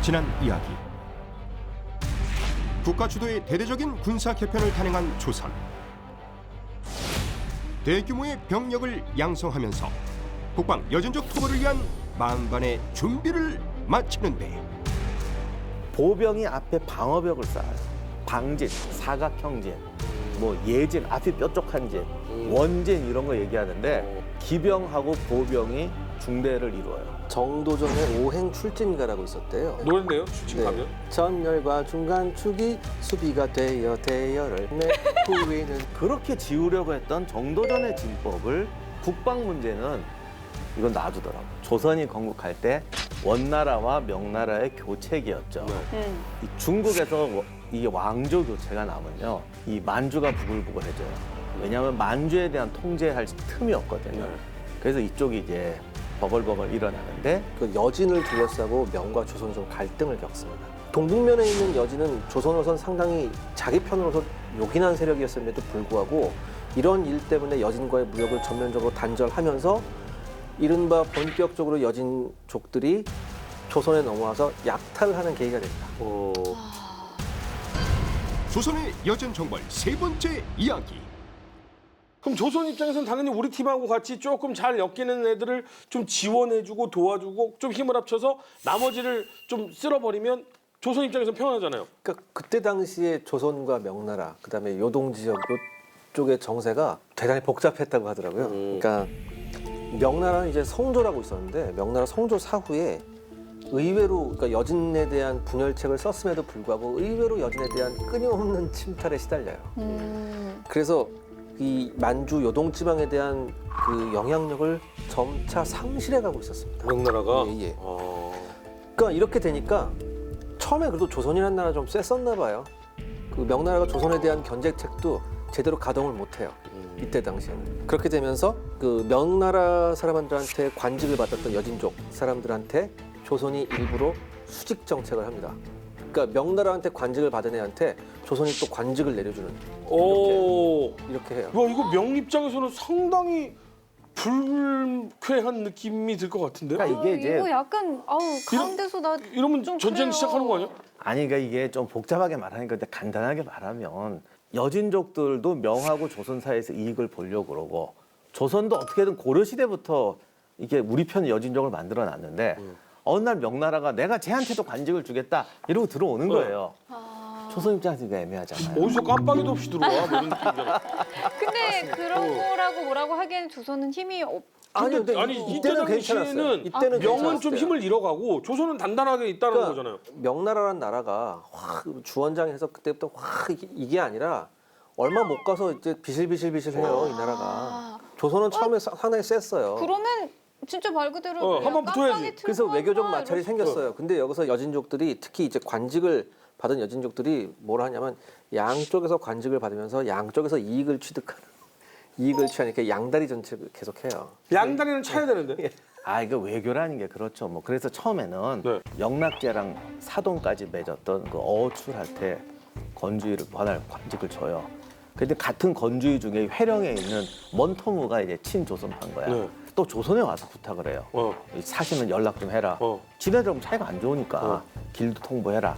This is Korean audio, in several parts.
지난 이야기. 국가 주도의 대대적인 군사 개편을 단행한 조선. 대규모의 병력을 양성하면서 국방 여진족 투보를 위한 만반의 준비를 마치는데 보병이 앞에 방어벽을 쌓아요. 방진, 사각형진, 뭐 예진, 앞이 뾰족한 진, 원진 이런 거 얘기하는데 기병하고 보병이 중대를 이루어요. 정도전에 오행 출진가라고 있었대요. 노래인데요? 출진 가면? 전열과 중간 축이 수비가 되어 대열을 내 후위는 그렇게 지으려고 했던 정도전의 진법을 국방 문제는 이건 놔두더라고. 조선이 건국할 때 원나라와 명나라의 교체기였죠. 이 중국에서 이 왕조 교체가 나면요, 이 만주가 부글부글해져요. 왜냐하면 만주에 대한 통제할 틈이 없거든요. 그래서 이쪽이 이제 버글버글 일어나는데 그 여진을 둘러싸고 명과 조선이 좀 갈등을 겪습니다. 동북면에 있는 여진은 조선으로선 상당히 자기 편으로서 요긴한 세력이었음에도 불구하고 이런 일 때문에 여진과의 무역을 전면적으로 단절하면서 이른바 본격적으로 여진족들이 조선에 넘어와서 약탈을 하는 계기가 됩니다. 조선의 여진 정벌 세 번째 이야기. 그럼 조선 입장에서는 당연히 우리 팀하고 같이 조금 잘 엮이는 애들을 좀 지원해주고 도와주고 좀 힘을 합쳐서 나머지를 좀 쓸어버리면 조선 입장에서는 편하잖아요. 그러니까 그때 당시에 조선과 명나라, 그다음에 요동 지역 쪽의 정세가 대단히 복잡했다고 하더라고요. 그러니까 명나라는 이제 성조라고 있었는데 명나라 성조 사후에 의외로 그러니까 여진에 대한 분열책을 썼음에도 불구하고 의외로 여진에 대한 끊임없는 침탈에 시달려요. 그래서 이 만주 요동 지방에 대한 그 영향력을 점차 상실해가고 있었습니다. 명나라가? 예. 그러니까 이렇게 되니까 처음에 그래도 조선이라는 나라 좀 셌었나 봐요. 그 명나라가 조선에 대한 견제책도 제대로 가동을 못해요. 이때 당시에는. 그렇게 되면서 그 명나라 사람들한테 관직을 받았던 여진족 사람들한테 조선이 일부러 수직 정책을 합니다. 그러니까 명나라한테 관직을 받은 애한테 조선이 또 관직을 내려주는 이렇게 해요. 와, 이거 명 입장에서는 상당히 불쾌한 느낌이 들 것 같은데요? 그러니까 이게 이제 이거 약간 가운데서 나 이러면 좀 전쟁 그래요. 시작하는 거 아니야? 아니 그러니까 이게 좀 복잡하게 말하니까 근데 간단하게 말하면 여진족들도 명하고 조선 사이에서 이익을 보려고 그러고 조선도 어떻게든 고려 시대부터 이게 우리 편 여진족을 만들어 놨는데 어느 날 명나라가 내가 쟤한테도 관직을 주겠다 이러고 들어오는 거예요. 조선 입장에서 이거 애매하잖아요. 어디서 깜빡이도 없이 들어와? 뭐 이런 느낌이잖아. 근데 그런 거라고 뭐라고 하기에는 조선은 힘이 아니 근데 아니, 이때는 이때 괜찮았어요. 당시에는 이때는 명은 괜찮았어요. 좀 힘을 잃어가고 조선은 단단하게 있다는 그러니까 거잖아요. 명나라라는 나라가 확 주원장에서 그때부터 확 이게 아니라 얼마 못 가서 이제 비실비실비실해요 이 나라가. 조선은 처음에 상당히 셌어요. 그러면 진짜 말 그대로 한번 붙어야지. 그래서 외교적 마찰이 생겼어요. 근데 여기서 여진족들이 특히 이제 관직을 받은 여진족들이 뭘 하냐면 양쪽에서 관직을 받으면서 양쪽에서 이익을 취하니까 양다리 정책을 계속해요. 양다리는 차야 되는데. 아 이거 외교라는 게 그렇죠. 뭐 그래서 처음에는 네. 영락제랑 사돈까지 맺었던 그 어출할 때 건주의를 관할 관직을 줘요. 근데 같은 건주의 중에 회령에 있는 먼토무가 이제 친조선파인 거야. 네. 또 조선에 와서 부탁을 해요. 사시면 연락 좀 해라. 지네들하고 차이가 안 좋으니까 길도 통보해라.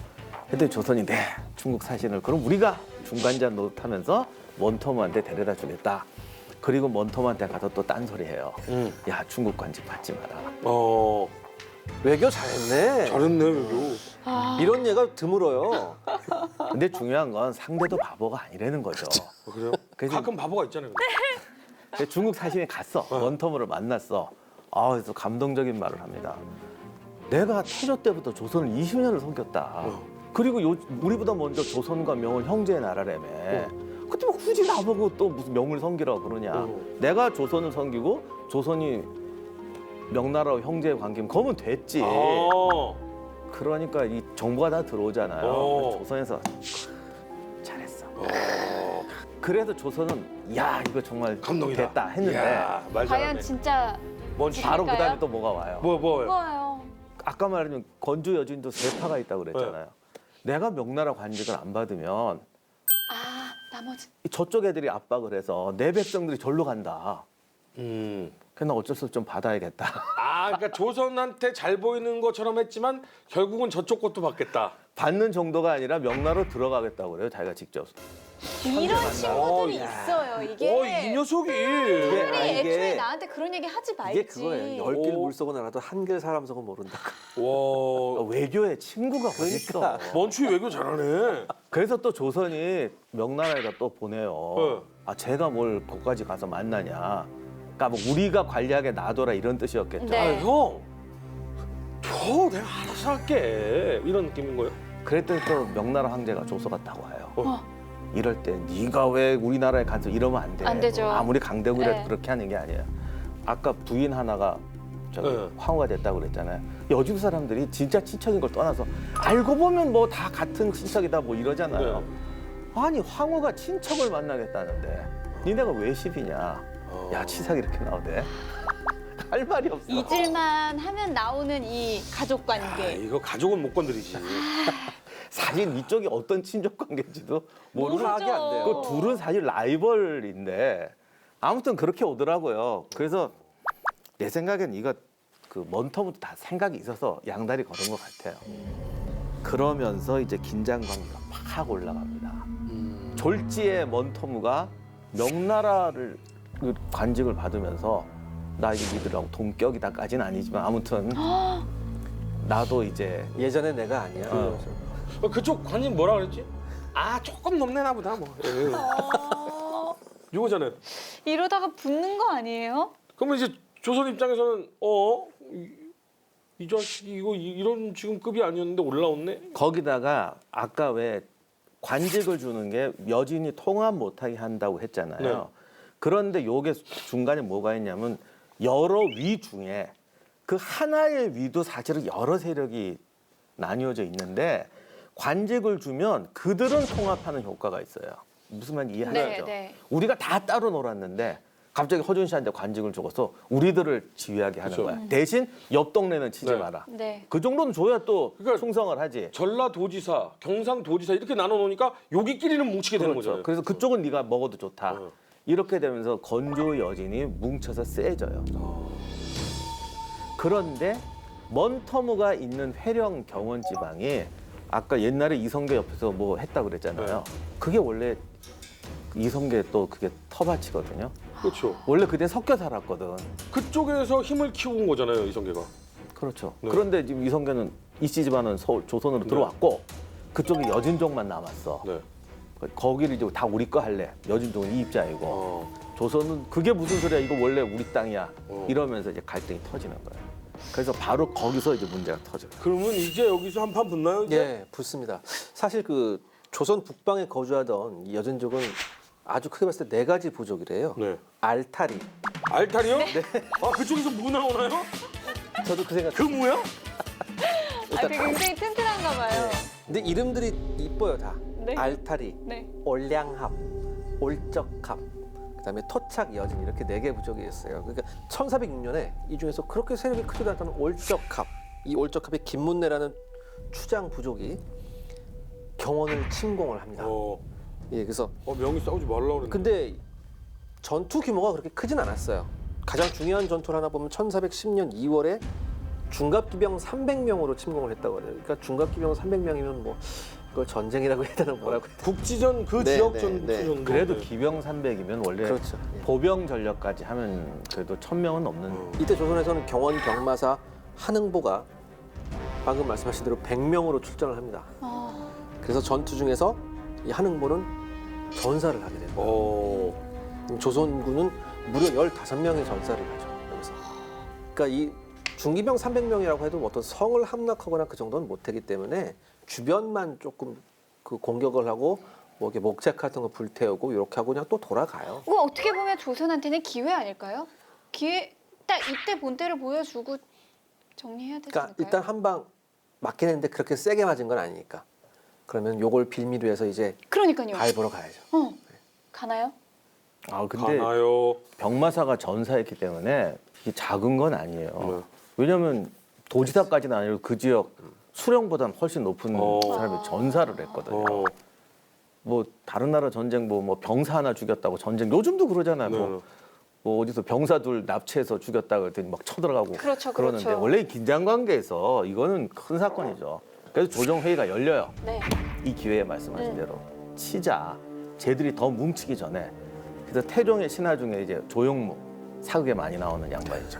근데 조선이 네 중국 사신을 그럼 우리가 중간자 노릇하면서 먼토무한테 데려다 주겠다. 그리고 먼토무한테 가서 또 딴소리 해요. 야 중국 관직 받지 마라. 외교 잘했네. 잘했네, 외교. 이런 예가 드물어요. 근데 중요한 건 상대도 바보가 아니라는 거죠. 그래요? 그래서 가끔 바보가 있잖아요. 근데 중국 사신이 갔어. 먼토무를 만났어. 아, 그래서 감동적인 말을 합니다. 내가 태조 때부터 조선을 20년을 섬겼다. 그리고 우리보다 먼저 조선과 명은 형제의 나라라며. 근데 뭐 굳이 나보고 또 무슨 명을 섬기라고 그러냐. 내가 조선을 섬기고 조선이 명나라와 형제의 관계면 그러면 됐지. 그러니까 이 정보가 다 들어오잖아요. 조선에서 잘했어. 그래서 조선은 야 이거 정말 감동이다. 됐다 했는데 이야, 말 과연 잘하네. 진짜 바로 지킬까요? 그다음에 또 뭐가 와요. 뭐요? 뭐예요? 아까 말한 건주 여진도 세 파가 있다고 그랬잖아요. 내가 명나라 관직을 안 받으면 나머지 저쪽 애들이 압박을 해서 내 백성들이 절로 간다. 그래서 나 어쩔 수 없이 좀 받아야겠다. 그러니까 조선한테 잘 보이는 것처럼 했지만 결국은 저쪽 것도 받겠다. 받는 정도가 아니라 명나라로 들어가겠다고 그래요. 자기가 직접. 이런 친구들이 야. 있어요. 이게 이 녀석이. 차라리 이게- 애초에 나한테 그런 얘기 하지 말지. 이게 그거예요. 10길 물속은 알아도 한길 사람 속은 모른다. 와, 외교에 친구가 어딨어. 먼추이 외교 잘하네. 그래서 또 조선이 명나라에다 또 보내요. 네. 아 제가 뭘 거기까지 가서 만나냐. 그러니까 뭐 우리가 관리하게 놔둬라 이런 뜻이었겠죠. 네. 아, 형, 저 내가 알아서 할게. 이런 느낌인 거예요? 그랬더니 또 명나라 황제가 조서 같다고 해요. 어. 이럴 때 네가 왜 우리나라에 가서 이러면 안 돼. 안 되죠. 아무리 강대국이라도 네. 그렇게 하는 게 아니에요. 아까 부인 하나가 저기 네. 황후가 됐다고 그랬잖아요. 여주 사람들이 진짜 친척인 걸 떠나서 알고 보면 뭐 다 같은 친척이다 뭐 이러잖아요. 네. 아니 황후가 친척을 만나겠다는데 니네가 왜 시비냐. 야 치사하게 이렇게 나오대. 할 말이 없어. 잊을만 하면 나오는 이 가족 아, 관계. 이거 가족은 못 건드리지. 사실 이쪽이 어떤 친족 관계인지도 모르고 모르죠. 파악이 안 돼요. 그 둘은 사실 라이벌인데 아무튼 그렇게 오더라고요. 그래서 내 생각엔 이거 그 먼터부터 다 생각이 있어서 양다리 걸은 것 같아요. 그러면서 이제 긴장 관계가 팍 올라갑니다. 졸지의 먼터무가 명나라를 그 관직을 받으면서 나 이거 믿으라고 동격이다까지는 아니지만 아무튼 나도 이제 예전에 내가 아니야. 그쪽 관님 뭐라 그랬지? 아, 조금 넘내나 보다 뭐. 예. 어, 이거잖아요. 이러다가 붙는 거 아니에요? 그러면 이제 조선 입장에서는 이 자식이 이거 이런 지금 급이 아니었는데 올라왔네. 거기다가 아까 왜 관직을 주는 게 여진이 통합 못하게 한다고 했잖아요. 네. 그런데 요게 중간에 뭐가 있냐면 여러 위 중에 그 하나의 위도 사실은 여러 세력이 나뉘어져 있는데 관직을 주면 그들은 통합하는 효과가 있어요. 무슨 말인지 이해하시죠? 네. 우리가 다 따로 놀았는데 갑자기 허준 씨한테 관직을 줘서 우리들을 지휘하게 하는 그렇죠. 거야. 대신 옆 동네는 치지 네. 마라. 네. 그 정도는 줘야 또 그러니까 충성을 하지. 전라도지사, 경상도지사 이렇게 나눠 놓으니까 여기끼리는 뭉치게 되는 그렇죠. 거잖아요. 그래서 그쪽은 네가 먹어도 좋다. 어. 이렇게 되면서 건조 여진이 뭉쳐서 세져요. 그런데 먼터무가 있는 회령 경원 지방이 아까 옛날에 이성계 옆에서 뭐 했다 그랬잖아요. 네. 그게 원래 이성계 또 그게 터밭이거든요. 그렇죠. 원래 그때 섞여 살았거든. 그쪽에서 힘을 키운 거잖아요, 이성계가. 그렇죠. 네. 그런데 지금 이성계는 이씨 집안은 서울 조선으로 네. 들어왔고 그쪽에 여진족만 남았어. 네. 거기를 이제 다 우리 거 할래. 여진족은 이 입장이고. 어. 조선은 그게 무슨 소리야? 이거 원래 우리 땅이야. 어. 이러면서 이제 갈등이 터지는 거예요. 그래서 바로 거기서 이제 문제가 터져요. 그러면 이제 여기서 한판 붙나요? 이제? 예, 붙습니다. 사실 그 조선 북방에 거주하던 이 여진족은 아주 크게 봤을 때 4가지 부족이래요. 네. 알타리. 알타리요? 네. 아, 그쪽에서 무 나오나요? 저도 그 생각. 그 무야? 아, 그 굉장히 튼튼한가 봐요. 근데 이름들이 이뻐요 다. 네. 알타리, 네. 올량합, 올적합, 그다음에 토착 여진 이렇게 4개 부족이 있어요. 그러니까 1406년에 이 중에서 그렇게 세력이 크지도 않다는 올적합, 이 올적합의 김문내라는 추장 부족이 경원을 침공을 합니다. 예, 그래서 명이 싸우지 말라 그랬는데. 근데 전투 규모가 그렇게 크진 않았어요. 가장 중요한 전투를 하나 보면 1410년 2월에 중갑기병 300명으로 침공을 했다고 해요. 그러니까 중갑기병 300명이면 뭐 그걸 전쟁이라고 해야 되나 뭐라고 해야 되나. 국지전 그 네, 지역 네, 전투 네. 정도. 그래도 기병 300이면 원래 그렇죠. 예. 보병 전력까지 하면 그래도 1000명은 넘는. 이때 조선에서는 경원 병마사 한흥보가 방금 말씀하신 대로 100명으로 출전을 합니다. 아, 그래서 전투 중에서 이 한흥보는 전사를 하게 됩니다. 조선군은 무려 15명의 전사를 하죠. 여기서. 그러니까 이 중기병 300명이라고 해도 어떤 성을 함락하거나 그 정도는 못하기 때문에 주변만 조금 그 공격을 하고 뭐 이렇게 목책 같은 거 불태우고 이렇게 하고 그냥 또 돌아가요. 그거 어떻게 보면 조선한테는 기회 아닐까요? 기회 딱 이때 본때를 보여주고 정리해야 되지 그러니까 않을까요? 일단 한 방 맞긴 했는데 그렇게 세게 맞은 건 아니니까. 그러면 요걸 빌미로 해서 이제 그러니까요. 밟으러 가야죠. 가나요? 아 근데 가나요? 병마사가 전사했기 때문에 이게 작은 건 아니에요. 네. 왜냐하면 도지사까지는 아니고 그 지역 수령보다는 훨씬 높은 어. 사람이 전사를 했거든요. 뭐 다른 나라 전쟁 뭐 병사 하나 죽였다고 전쟁 요즘도 그러잖아요. 네. 뭐 어디서 병사 둘 납치해서 죽였다 그랬더니 막 쳐들어가고 그렇죠, 그러는데 그렇죠. 원래 이 긴장 관계에서 이거는 큰 사건이죠. 그래서 조정 회의가 열려요. 네. 이 기회에 말씀하신 대로 치자. 쟤들이 더 뭉치기 전에. 그래서 태종의 신하 중에 이제 조용무 사극에 많이 나오는 양반이죠.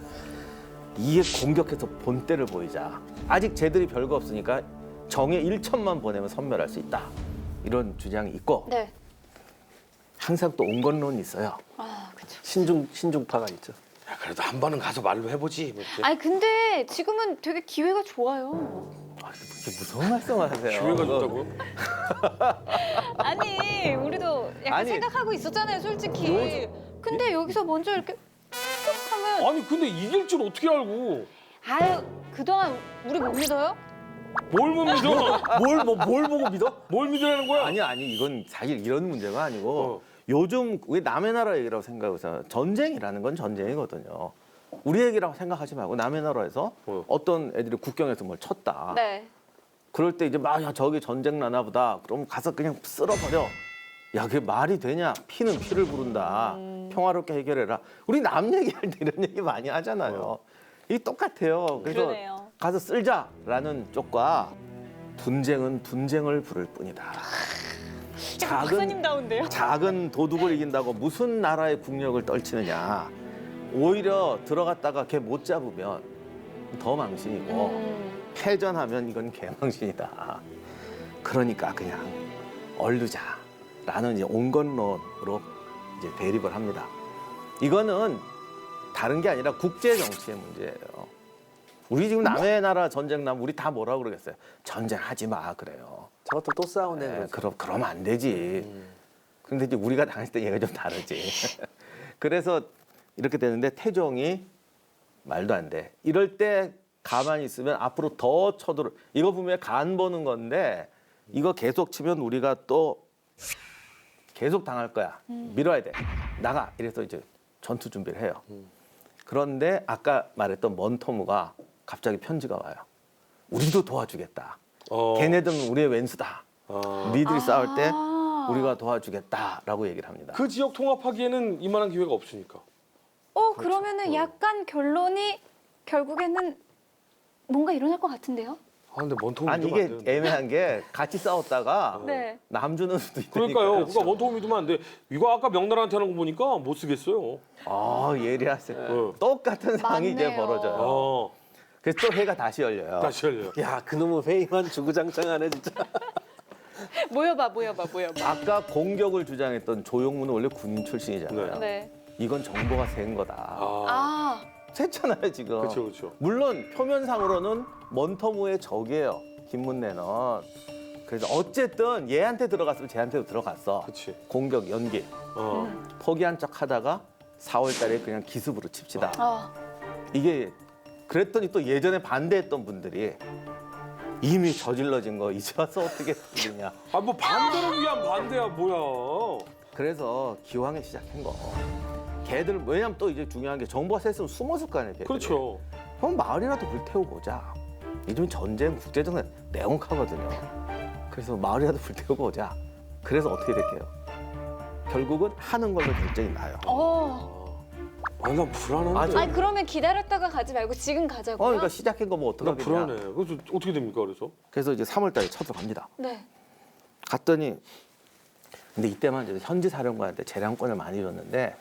이에 공격해서 본때를 보이자. 아직 쟤들이 별거 없으니까 정의 1천만 보내면 선멸할 수 있다. 이런 주장이 있고 네. 항상 또 온건론이 있어요. 아, 그렇죠. 신중파가 있죠. 야, 그래도 한 번은 가서 말로 해보지. 뭐 이렇게. 아니 근데 지금은 되게 기회가 좋아요. 아, 이렇게 무서운 말씀을 하세요. 기회가 좋다고요? 아니 우리도 약간 아니, 생각하고 있었잖아요, 솔직히. 근데 여기서 먼저 이렇게 툭 하면 아니 근데 이길 줄 어떻게 알고? 아유 그동안 우리 못 믿어요? 뭘 못 믿어? 뭘 보고 믿어? 뭘 믿으라는 거야? 아니 이건 사실 이런 문제가 아니고 어. 요즘 왜 남의 나라 얘기라고 생각해서 전쟁이라는 건 전쟁이거든요. 우리 얘기라고 생각하지 말고 남의 나라에서 어떤 애들이 국경에서 뭘 쳤다. 네. 그럴 때 이제 막 야 저기 전쟁 나나 보다. 그럼 가서 그냥 쓸어버려. 야 그게 말이 되냐? 피는 피를 부른다. 평화롭게 해결해라. 우리 남 얘기할 때 이런 얘기 많이 하잖아요. 이게 똑같아요. 그래서 그러네요. 가서 쓸자라는 쪽과 분쟁은 분쟁을 부를 뿐이다. 박사님다운데요? 작은 도둑을 이긴다고 무슨 나라의 국력을 떨치느냐. 오히려 들어갔다가 걔 못 잡으면 더 망신이고 패전하면 이건 개망신이다. 그러니까 그냥 얼르자라는 이제 온건론으로 이제 대립을 합니다. 이거는 다른 게 아니라 국제 정치의 문제예요. 우리 지금 남의 나라 전쟁 나면 우리 다 뭐라 그러겠어요? 전쟁하지 마 그래요. 저것도 또 싸우네. 네, 그러죠. 그러면 안 되지. 근데 이제 우리가 당했을 때 얘가 좀 다르지. 그래서 이렇게 되는데 태종이 말도 안 돼. 이럴 때 가만히 있으면 앞으로 더 쳐들어. 이거 보면 간 보는 건데 이거 계속 치면 우리가 또 계속 당할 거야. 밀어야 돼. 나가. 이래서 이제 전투 준비를 해요. 그런데 아까 말했던 먼토무가 갑자기 편지가 와요. 우리도 도와주겠다. 걔네들은 우리의 왼수다. 니들이 싸울 때 우리가 도와주겠다라고 얘기를 합니다. 그 지역 통합하기에는 이만한 기회가 없으니까. 그러면은 약간 결론이 결국에는 뭔가 일어날 것 같은데요? 아 근데 원통 아니 믿으면 안 이게 되는데. 애매한 게 같이 싸웠다가 네. 남 주는 수도 있으니까. 그러니까요. 그러니까 원통 믿으면 안 돼. 이거 아까 명나라한테 하는 거 보니까 못 쓰겠어요. 아 예리하세요. 똑같은 상황이 이제 맞네요. 벌어져요. 어, 그래서 또 회가 다시 열려요. 다시 열려요. 야, 그놈의 회의만 주구장창하네 진짜. 모여봐. 아까 공격을 주장했던 조용무는 원래 군인 출신이잖아요. 네. 이건 정보가 센 거다. 아, 셌잖아요 지금. 그렇죠, 그렇죠. 물론 표면상으로는 먼터무의 적이에요. 김문래는. 그래서 어쨌든 얘한테 들어갔으면 쟤한테도 들어갔어. 그렇지. 공격 연기. 어. 포기한 척 하다가 4월 달에 그냥 기습으로 칩시다. 이게 그랬더니 또 예전에 반대했던 분들이 이미 저질러진 거 이제 와서 어떻게 들리냐. 아 뭐 반대를 위한 반대야 뭐야. 그래서 기왕에 시작한 거. 걔들 왜냐면 또 이제 중요한 게 정보가 셌으면 숨었을 거 아니에요. 걔들이. 그렇죠. 그럼 마을이라도 불태우고 보자. 요즘 전쟁, 국제정세 내용하거든요. 그래서 마을이라도 불태우고 보자. 그래서 어떻게 될게요? 결국은 하는 걸로 결정이 나요. 아니 난 불안한데. 아니 그러면 기다렸다가 가지 말고 지금 가자고요? 그러니까 시작한 거 뭐 나 어떡하겠냐. 불안해. 그래서 어떻게 됩니까 그래서? 그래서 이제 3월 달에 쳐들어갑니다. 네. 갔더니 근데 이때만 이제 현지 사령관한테 재량권을 많이 줬는데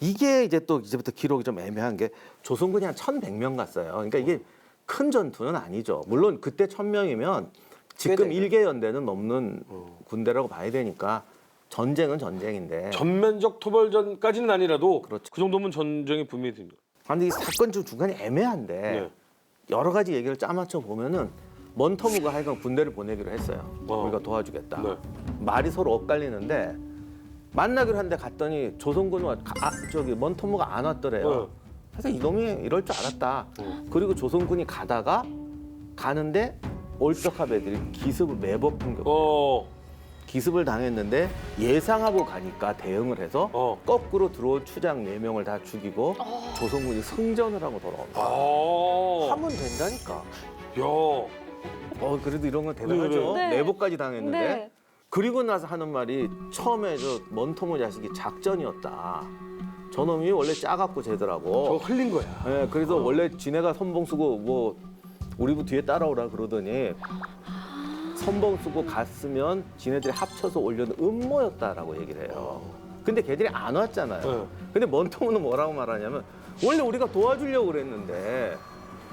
이게 이제 또 이제부터 기록이 좀 애매한 게 조선군이 한 1,100명 갔어요. 그러니까 이게 큰 전투는 아니죠. 물론 그때 1,000명이면 지금 되죠. 1개 연대는 넘는 군대라고 봐야 되니까 전쟁은 전쟁인데. 전면적 토벌전까지는 아니라도 그렇죠. 그 정도면 전쟁이 분명히 됩니다. 근데 이 사건 중 중간에 애매한데 네. 여러 가지 얘기를 짜맞춰 보면은 먼터무가 하여간 군대를 보내기로 했어요. 어. 우리가 도와주겠다. 네. 말이 서로 엇갈리는데 만나기로 한데 갔더니 조선군은 저기 먼터무가 안 왔더래요. 네. 그래서 이놈이 이럴 줄 알았다. 그리고 조선군이 가는데 올적합 애들이 기습을 매복 공격. 기습을 당했는데 예상하고 가니까 대응을 해서 거꾸로 들어온 추장 4명을 다 죽이고 조선군이 승전을 하고 돌아옵니다. 하면 된다니까. 야. 그래도 이런 건 대단하죠. 네. 매복까지 당했는데. 그리고 나서 하는 말이 처음에 저 먼토모 자식이 작전이었다. 저놈이 원래 짜갖고 저거 쟤더라고. 흘린 거야. 예, 그래서 원래 지네가 선봉 쓰고 뭐 우리부 뒤에 따라오라 그러더니 선봉 쓰고 갔으면 지네들이 합쳐서 올려는 음모였다라고 얘기를 해요. 근데 걔들이 안 왔잖아요. 네. 근데 먼토무는 뭐라고 말하냐면 원래 우리가 도와주려고 그랬는데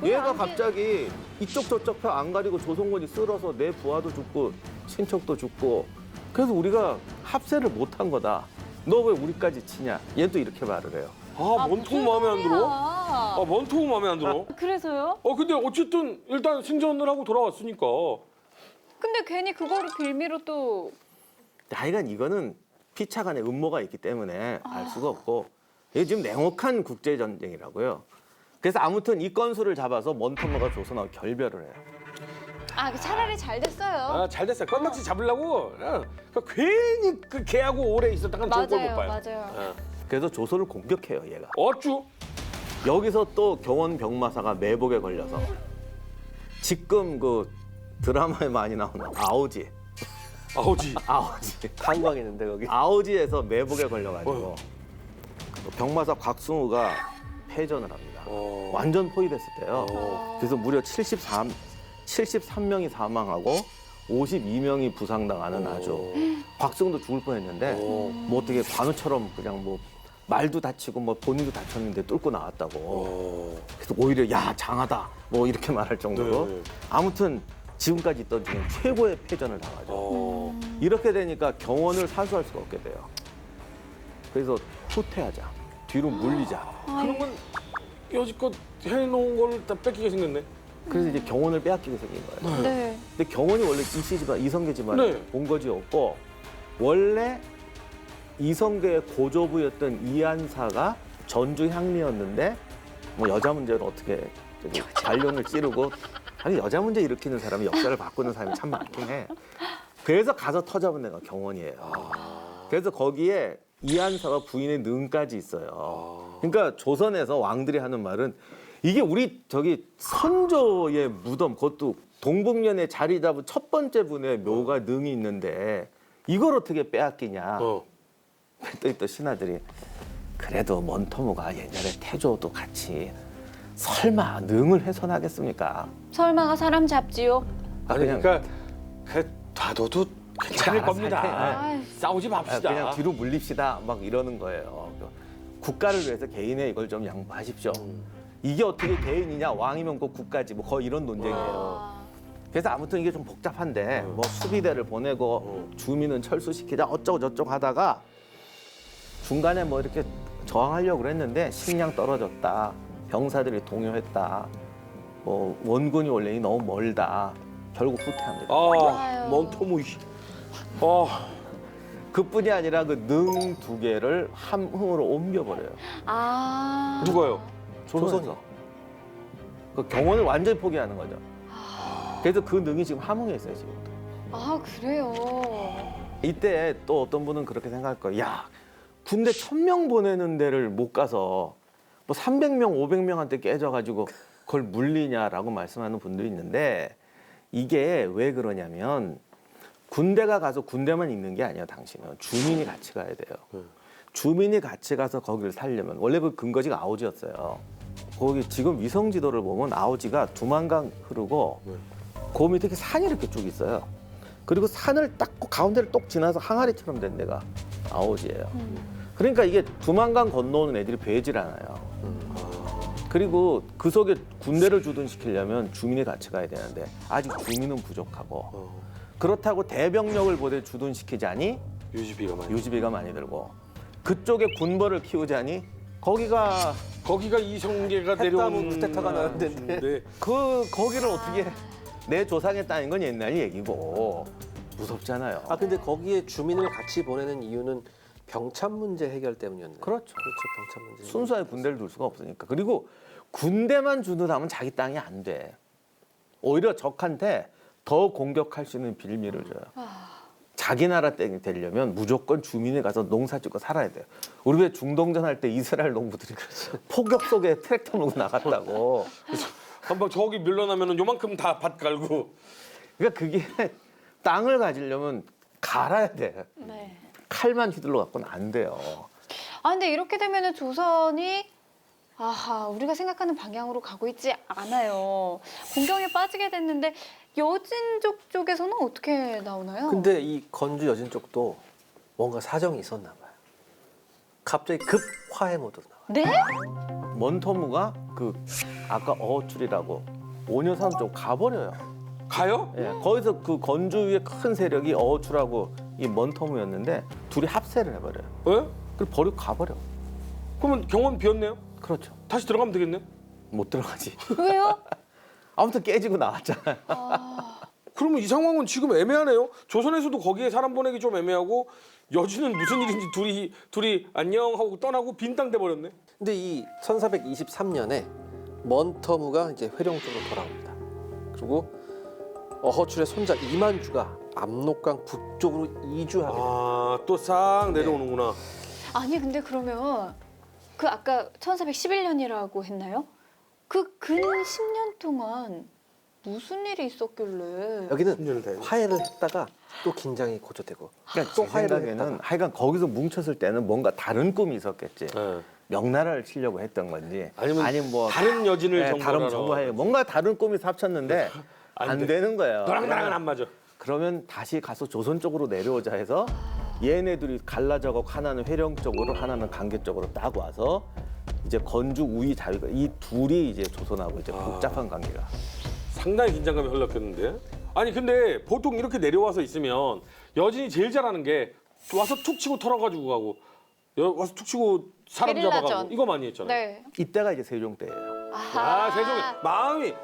얘가 갑자기 이쪽 저쪽 표 안 가리고 조선군이 쓸어서 내 부하도 죽고 친척도 죽고 그래서 우리가 합세를 못한 거다. 너 왜 우리까지 치냐? 얘는 또 이렇게 말을 해요. 아, 뭔통 마음에 안 들어? 아, 뭔통 마음에 안 들어? 그래서요? 근데 어쨌든 일단 승전을 하고 돌아왔으니까. 근데 괜히 그거를 빌미로 또 하여간 이거는 피차간에 음모가 있기 때문에 알 수가 없고 이게 지금 냉혹한 국제 전쟁이라고요. 그래서 아무튼 이 건수를 잡아서 먼토모가 조선하고 결별을 해요. 차라리 잘 됐어요. 잘 됐어. 건덕지 잡으려고 괜히 그 걔하고 오래 있었다가 좋을 걸 못 봐요. 맞아요. 그래서 조선을 공격해요, 얘가. 어쭈? 여기서 또 경원 병마사가 매복에 걸려서 지금 그 드라마에 많이 나오는 아오지. 아우지. 탄광 있는데 거기. 아오지에서 매복에 걸려가지고 병마사 곽승우가 패전을 합니다. 완전 포위됐을 때요. 그래서 무려 73명이 사망하고 52명이 부상당하는 아주 곽승우도 죽을 뻔했는데 뭐 어떻게 관우처럼 그냥 뭐 말도 다치고 뭐 본인도 다쳤는데 뚫고 나왔다고. 그래서 오히려 야 장하다 뭐 이렇게 말할 정도로 네. 아무튼 지금까지 있던 중에 최고의 패전을 당하죠. 이렇게 되니까 경원을 사수할 수가 없게 돼요. 그래서 후퇴하자. 뒤로 물리자. 그러면 여지껏 해놓은 걸 다 뺏기게 생겼네. 그래서 이제 경원을 빼앗기게 생긴 거예요. 네. 근데 경원이 원래 이씨 집안, 이성계 집안의 네. 본거지였고 원래 이성계의 고조부였던 이한사가 전주 향리였는데 뭐 여자 문제를 어떻게 저기 반론을 찌르고 아니 여자 문제 일으키는 사람이 역사를 바꾸는 사람이 참 많긴 해. 그래서 가서 터잡은 데가 경원이에요. 그래서 거기에 이한사가 부인의 능까지 있어요. 그러니까 조선에서 왕들이 하는 말은 이게 우리 저기 선조의 무덤 그것도 동북면에 자리 잡은 첫 번째 분의 묘가 능이 있는데 이걸 어떻게 빼앗기냐. 또 신하들이 그래도 먼토무가 예전에 태조도 같이 설마 능을 훼손하겠습니까? 설마가 사람 잡지요? 아니 그러니까 놔둬도 괜찮을 알아서 겁니다. 할게. 싸우지 맙시다. 그냥 뒤로 물립시다 막 이러는 거예요. 국가를 위해서 개인의 이걸 좀 양보하십시오. 이게 어떻게 개인이냐 왕이면 꼭 국가지 뭐 거의 이런 논쟁이에요. 그래서 아무튼 이게 좀 복잡한데 뭐 수비대를 보내고 주민은 철수시키자 어쩌고 저쩌고 하다가 중간에 뭐 이렇게 저항하려고 그랬는데 식량 떨어졌다. 병사들이 동요했다. 뭐 원군이 원래 너무 멀다. 결국 후퇴합니다. 아유. 먼토무. 그뿐이 아니라 그 능 두 개를 함흥으로 옮겨버려요. 누가요? 조선에서. 그 경원을 완전히 포기하는 거죠. 그래서 그 능이 지금 함흥에 있어요, 지금. 그래요. 이때 또 어떤 분은 그렇게 생각할 거예요. 야, 군대 1000명 보내는 데를 못 가서 뭐 300명, 500명한테 깨져가지고 그걸 물리냐라고 말씀하는 분들이 있는데 이게 왜 그러냐면 군대가 가서 군대만 있는 게 아니에요, 당신은. 주민이 같이 가야 돼요. 주민이 같이 가서 거기를 살려면 원래 그 근거지가 아오지였어요. 거기 지금 위성 지도를 보면 아오지가 두만강 흐르고 그 밑에 이렇게 산이 이렇게 쭉 있어요. 그리고 산을 딱 가운데를 똑 지나서 항아리처럼 된 데가 아오지예요. 그러니까 이게 두만강 건너오는 애들이 배질 않아요. 그리고 그 속에 군대를 주둔시키려면 주민이 같이 가야 되는데 아직 주민은 부족하고 그렇다고 대병력을 보대 주둔시키자니 유지비가 많이 들고 그쪽에 군벌을 키우자니 거기가 이성계가 했다고 내려온 쿠데타가 나왔는데. 거기를 어떻게 내 조상에 따는 건 옛날 얘기고 무섭잖아요. 근데 거기에 주민을 같이 보내는 이유는 병참 문제 해결 때문이었네요. 그렇죠. 병참 문제. 순수하게 군대를 둘 수가 없으니까. 그리고 군대만 주둔하면 자기 땅이 안 돼. 오히려 적한테 더 공격할 수 있는 빌미를 줘요. 자기 나라 땅이 되려면 무조건 주민에 가서 농사 짓고 살아야 돼요. 우리 왜 중동전 할 때 이스라엘 농부들이 폭격 속에 트랙터 몰고 나갔다고. 한방 저기 밀려나면은 요만큼 다 밭 갈고. 그러니까 그게 땅을 가지려면 갈아야 돼. 네. 칼만 휘둘러 갖고는 안 돼요. 아 근데 이렇게 되면은 조선이 아하 우리가 생각하는 방향으로 가고 있지 않아요. 공경에 빠지게 됐는데 여진족 쪽에서는 어떻게 나오나요? 근데 이 건주 여진 쪽도 뭔가 사정이 있었나 봐요. 갑자기 급 화해 모드로 나와요. 네? 먼터무가 그 아까 어출이라고 오녀산 쪽 가버려요. 가요? 예, 거기서 그 건주 위에 큰 세력이 어출하고 이 먼터무였는데 둘이 합세를 해버려요. 왜? 그리고 버리고 가버려. 그러면 경원 비었네요. 그렇죠. 다시 들어가면 되겠네. 못 들어가지. 왜요? 아무튼 깨지고 나왔잖아요. 아, 그러면 이 상황은 지금 애매하네요. 조선에서도 거기에 사람 보내기 좀 애매하고 여진은 무슨 일인지 둘이 안녕 하고 떠나고 빈 땅 돼 버렸네. 근데 이 1423년에 먼터무가 이제 회룡 쪽으로 돌아옵니다. 그리고 어허출의 손자 이만주가 압록강 북쪽으로 이주하게 됩니다. 아, 또 싹 내려오는구나. 아니 근데 그러면 그 아까 1411년이라고 했나요? 그 근 10년 동안 무슨 일이 있었길래? 여기는 10년을 다 했네. 화해를 했다가 또 긴장이 고조되고 그러니까 또 제 화해를 생각에는 했다가 하여간 거기서 뭉쳤을 때는 뭔가 다른 꿈이 있었겠지. 네. 명나라를 치려고 했던 건지 아니면 뭐 다른 여진을 네, 다른 정벌하러. 정보하에 뭔가 다른 꿈이 삽쳤는데 안 안 돼. 되는 거예요. 너랑 나랑은 안 맞아. 그러면 다시 가서 조선 쪽으로 내려오자 해서 얘네들이 갈라져고 하나는 회령 쪽으로 하나는 강계 쪽으로 딱 와서 이제 건주 우위 자위가 이 둘이 이제 조선하고 이제 복잡한 관계가. 상당히 긴장감이 흘렀겠는데. 아니 근데 보통 이렇게 내려와서 있으면 여진이 제일 잘하는 게 와서 툭 치고 털어가지고 가고 와서 툭 치고 사람 게릴라전. 잡아가고 이거 많이 했잖아요. 네. 이때가 이제 세종 때예요. 아, 세종에 마음이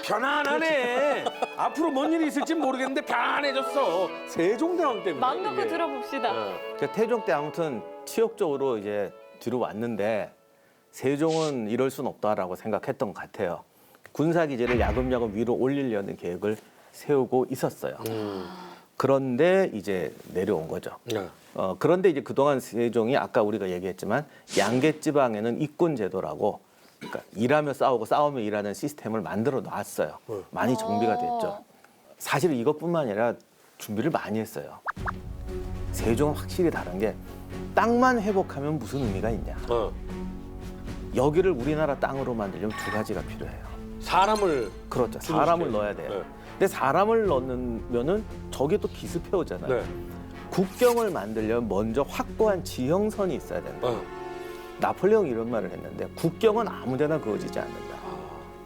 편안하네. 앞으로 뭔 일이 있을지 모르겠는데 편안해졌어. 세종대왕 때문에. 마음 놓고 이게. 들어봅시다. 네. 그러니까 태종 때 아무튼 치욕적으로 이제 뒤로 왔는데 세종은 이럴 순 없다라고 생각했던 것 같아요. 군사 기지를 야금야금 위로 올리려는 계획을 세우고 있었어요. 그런데 이제 내려온 거죠. 네. 그런데 이제 그동안 세종이 아까 우리가 얘기했지만 양계 지방에는 이권 제도라고 그러니까 일하며 싸우고 싸우며 일하는 시스템을 만들어 놨어요. 많이 정비가 됐죠. 사실 이것뿐만 아니라 준비를 많이 했어요. 세종은 확실히 다른 게 땅만 회복하면 무슨 의미가 있냐. 어. 여기를 우리나라 땅으로 만들려면 두 가지가 필요해요. 사람을 그렇죠. 주로 사람을 시켜야죠. 넣어야 돼요. 네. 근데 사람을 넣으면은 저게 또 기습해 오잖아요. 네. 국경을 만들려면 먼저 확고한 지형선이 있어야 된다. 어. 나폴레옹이 이런 말을 했는데 국경은 아무데나 그어지지 않는다.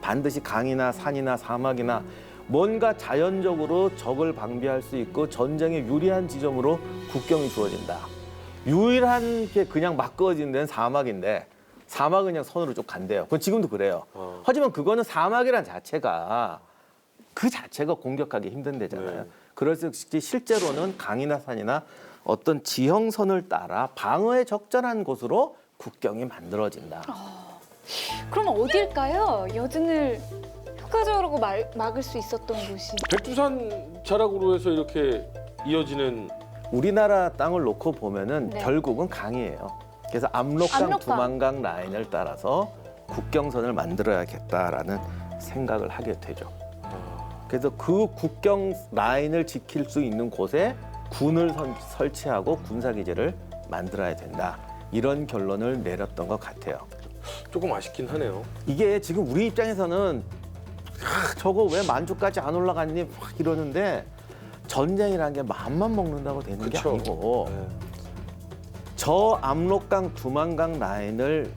반드시 강이나 산이나 사막이나 뭔가 자연적으로 적을 방비할 수 있고 전쟁에 유리한 지점으로 국경이 주어진다. 유일한 게 그냥 막 그어지는 데는 사막인데 사막은 그냥 선으로 쭉 간대요. 그건 지금도 그래요. 하지만 그거는 사막이란 자체가 그 자체가 공격하기 힘든 데잖아요. 네. 그래서 실제로는 강이나 산이나 어떤 지형선을 따라 방어에 적절한 곳으로 국경이 만들어진다. 그럼 어딜까요? 여진을 효과적으로 막을 수 있었던 곳이. 백두산 자락으로 해서 이렇게 이어지는 우리나라 땅을 놓고 보면은 네. 결국은 강이에요. 그래서 압록강, 압록강. 두만강 라인을 따라서 국경선을 만들어야겠다라는 생각을 하게 되죠. 그래서 그 국경 라인을 지킬 수 있는 곳에 군을 설치하고 군사기지를 만들어야 된다. 이런 결론을 내렸던 것 같아요. 조금 아쉽긴 하네요. 이게 지금 우리 입장에서는 저거 왜 만주까지 안 올라갔니 막 이러는데 전쟁이라는 게 마음만 먹는다고 되는 그쵸. 게 아니고 네. 저 압록강 두만강 라인을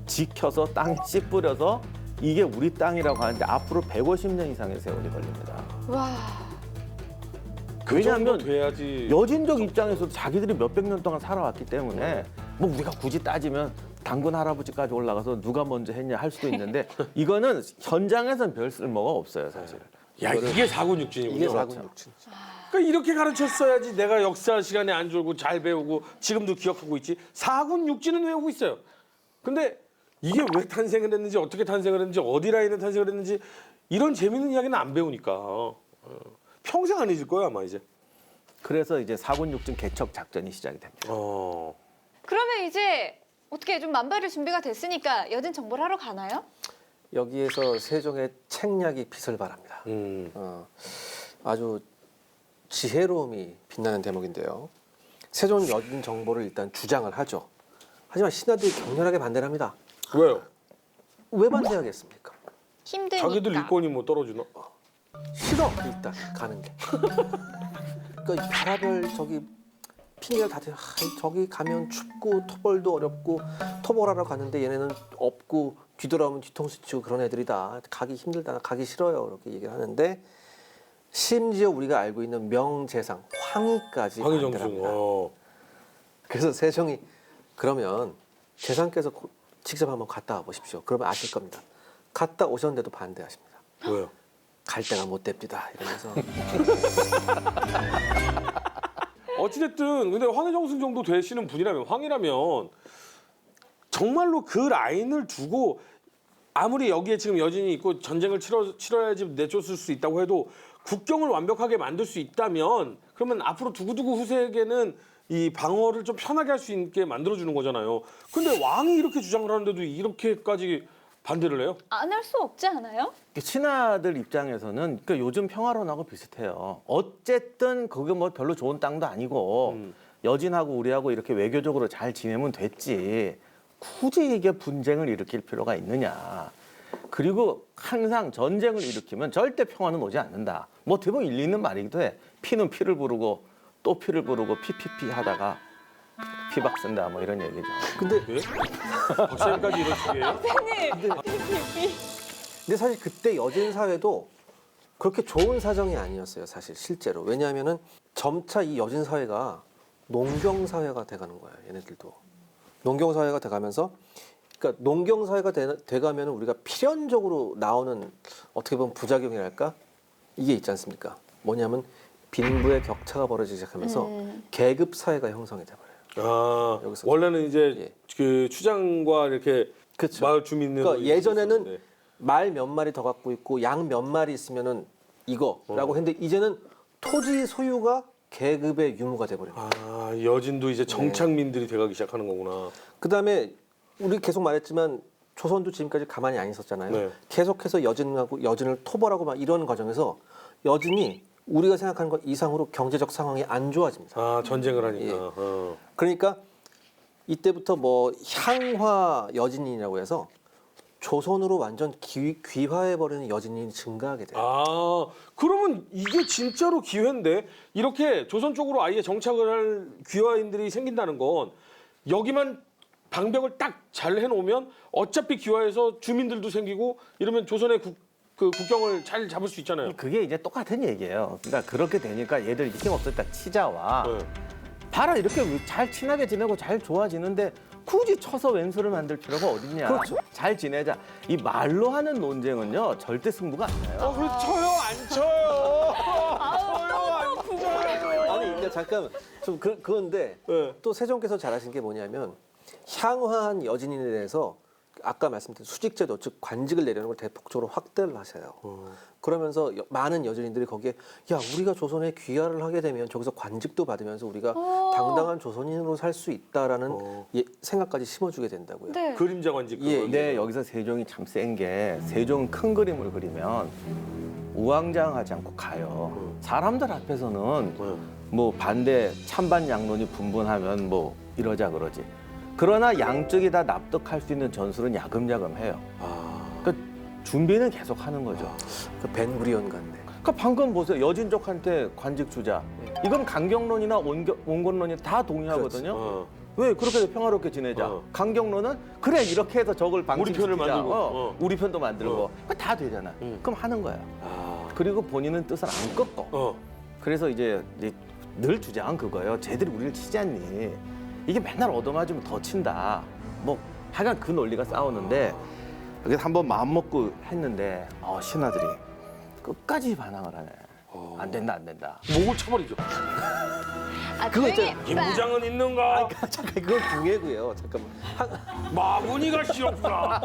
지켜서 땅에 씨 뿌려서 이게 우리 땅이라고 하는데 앞으로 150년 이상의 세월이 걸립니다. 와. 그 정도 왜냐하면 돼야지. 여진족 입장에서 자기들이 몇백 년 동안 살아왔기 때문에 뭐 우리가 굳이 따지면 당군 할아버지까지 올라가서 누가 먼저 했냐 할 수도 있는데 이거는 현장에서는 별 쓸모가 없어요 사실. 야, 이게 사군육진이군요. 이게 그렇죠. 사군육진. 그러니까 이렇게 가르쳤어야지 내가 역사 시간에 안 졸고 잘 배우고 지금도 기억하고 있지. 사군육진은 외우고 있어요. 근데 이게 왜 탄생을 했는지 어떻게 탄생을 했는지 어디 라인에 탄생을 했는지 이런 재밌는 이야기는 안 배우니까 평생 안 잊을 거야 아마 이제. 그래서 이제 사군육진 개척 작전이 시작이 됩니다. 그러면 이제 어떻게 좀 만발의 준비가 됐으니까 여진 정벌 하러 가나요? 여기에서 세종의 책략이 빛을 발합니다. 아주 지혜로움이 빛나는 대목인데요. 세종 여진 정보를 일단 주장을 하죠. 하지만 신하들이 격렬하게 반대를 합니다. 왜요? 왜 반대하겠습니까? 힘드니까. 자기들 일권이 뭐 떨어지나? 싫어 일단 가는 게. 그러니까 이 별하별 저기 핑계를 다 대요. 저기 가면 춥고 토벌도 어렵고 토벌하러 가는데 얘네는 없고 뒤돌아오면 뒤통수 치고 그런 애들이다. 가기 힘들다. 가기 싫어요. 이렇게 얘기를 하는데 심지어 우리가 알고 있는 명재상 황희까지 반대를 황희정승. 합니다. 그래서 세종이 그러면 재상께서 직접 한번 갔다 와 보십시오. 그러면 아실 겁니다. 갔다 오셨는데도 반대하십니다. 왜요? 갈 데가 못 됩니다. 이러면서 어찌됐든 근데 황희정승 정도 되시는 분이라면 황이라면 정말로 그 라인을 두고 아무리 여기에 지금 여진이 있고 전쟁을 치러야지 내쫓을 수 있다고 해도 국경을 완벽하게 만들 수 있다면 그러면 앞으로 두고두고 후세에게는 이 방어를 좀 편하게 할 수 있게 만들어주는 거잖아요. 근데 왕이 이렇게 주장을 하는데도 이렇게까지 반대를 해요? 안 할 수 없지 않아요? 신하들 입장에서는 그 요즘 평화론하고 비슷해요. 어쨌든 거기 뭐 별로 좋은 땅도 아니고 여진하고 우리하고 이렇게 외교적으로 잘 지내면 됐지. 굳이 이게 분쟁을 일으킬 필요가 있느냐. 그리고 항상 전쟁을 일으키면 절대 평화는 오지 않는다. 뭐 어떻게 보면 일리 있는 말이기도 해. 피는 피를 부르고 또 피를 부르고 피피피 하다가 피박 쓴다 뭐 이런 얘기죠. 근데 예? 박사님까지 이런 식이에요? 근데 사실 그때 여진 사회도 그렇게 좋은 사정이 아니었어요. 사실 실제로. 왜냐하면은 점차 이 여진 사회가 농경 사회가 돼가는 거예요. 얘네들도 농경 사회가 돼가면서, 그러니까 농경 사회가 돼가면은 우리가 필연적으로 나오는 어떻게 보면 부작용이랄까 이게 있지 않습니까? 뭐냐면 빈부의 격차가 벌어지기 시작하면서 계급 사회가 형성이 돼버려요. 아, 여기서 원래는 이제 예. 그 추장과 이렇게 그렇죠. 마을 주민들 그러니까 예전에는 말 몇 마리 더 갖고 있고 양 몇 마리 있으면은 이거라고 했는데 이제는 토지 소유가 계급의 유무가 돼버려요. 아, 여진도 이제 정착민들이 돼가기 시작하는 거구나. 그다음에 우리 계속 말했지만 조선도 지금까지 가만히 안 있었잖아요. 네. 계속해서 여진을 토벌하고 막 이런 과정에서 여진이 우리가 생각하는 것 이상으로 경제적 상황이 안 좋아집니다. 아, 전쟁을 하니까. 예. 어. 그러니까 이때부터 뭐 향화 여진이라고 해서 조선으로 완전 귀화해버리는 여진이 증가하게 돼요. 아, 그러면 이게 진짜로 기회인데 이렇게 조선 쪽으로 아예 정착을 할 귀화인들이 생긴다는 건 여기만 방벽을 딱 잘 해놓으면 어차피 귀화해서 주민들도 생기고 이러면 조선의 국경을 잘 잡을 수 있잖아요. 그게 이제 똑같은 얘기예요. 그러니까 그렇게 되니까 얘들 힘없었다 치자와 네. 봐라 이렇게 잘 친하게 지내고 잘 좋아지는데 굳이 쳐서 왼수를 만들 필요가 어딨냐. 그렇죠. 잘 지내자. 이 말로 하는 논쟁은요 절대 승부가 안 나요. 그래 쳐요 안 쳐요? 쳐요 안 쳐요? 아니 근데 잠깐 좀 그건데 네. 또 세종께서 잘하신 게 뭐냐면 향화한 여진에 대해서 아까 말씀드린 수직제도 즉 관직을 내려는 걸 대폭적으로 확대를 하셔요. 그러면서 많은 여진들이 거기에 야 우리가 조선에 귀화를 하게 되면 저기서 관직도 받으면서 우리가 당당한 조선인으로 살 수 있다라는 생각까지 심어주게 된다고요. 네. 그림자 관직. 예, 근데 여기서 세종이 참 센 게 세종 큰 그림을 그리면 우왕좌왕하지 않고 가요. 사람들 앞에서는 뭐 반대 찬반 양론이 분분하면 뭐 이러자 그러지. 그러나 양쪽이 다 납득할 수 있는 전술은 야금야금 해요. 그러니까 준비는 계속 하는 거죠. 그 벤구리온 같네. 그러니까 방금 보세요. 여진족한테 관직 주자. 이건 강경론이나 온건론이 다 동의하거든요. 어. 왜 그렇게 평화롭게 지내자. 어. 강경론은 그래 이렇게 해서 적을 방치시키자. 우리 편을 만들고. 우리 편도 만들고. 그거 다 되잖아. 그럼 하는 거야. 아. 그리고 본인은 뜻을 안 꺾어. 그래서 이제 늘 주장은 그거예요. 쟤들이 우리를 치지 않니? 이게 맨날 얻어맞으면 더 친다. 뭐 하여간 그 논리가 싸우는데 그래서 한번 마음 먹고 했는데 신하들이 끝까지 반항을 하네. 안 된다 안 된다. 목을 쳐버리죠. 아, 그거 조용히 있잖아요. 김부장은 있는가? 잠깐 그건 궁예고요. 잠깐만. 마구니가 싫었구나.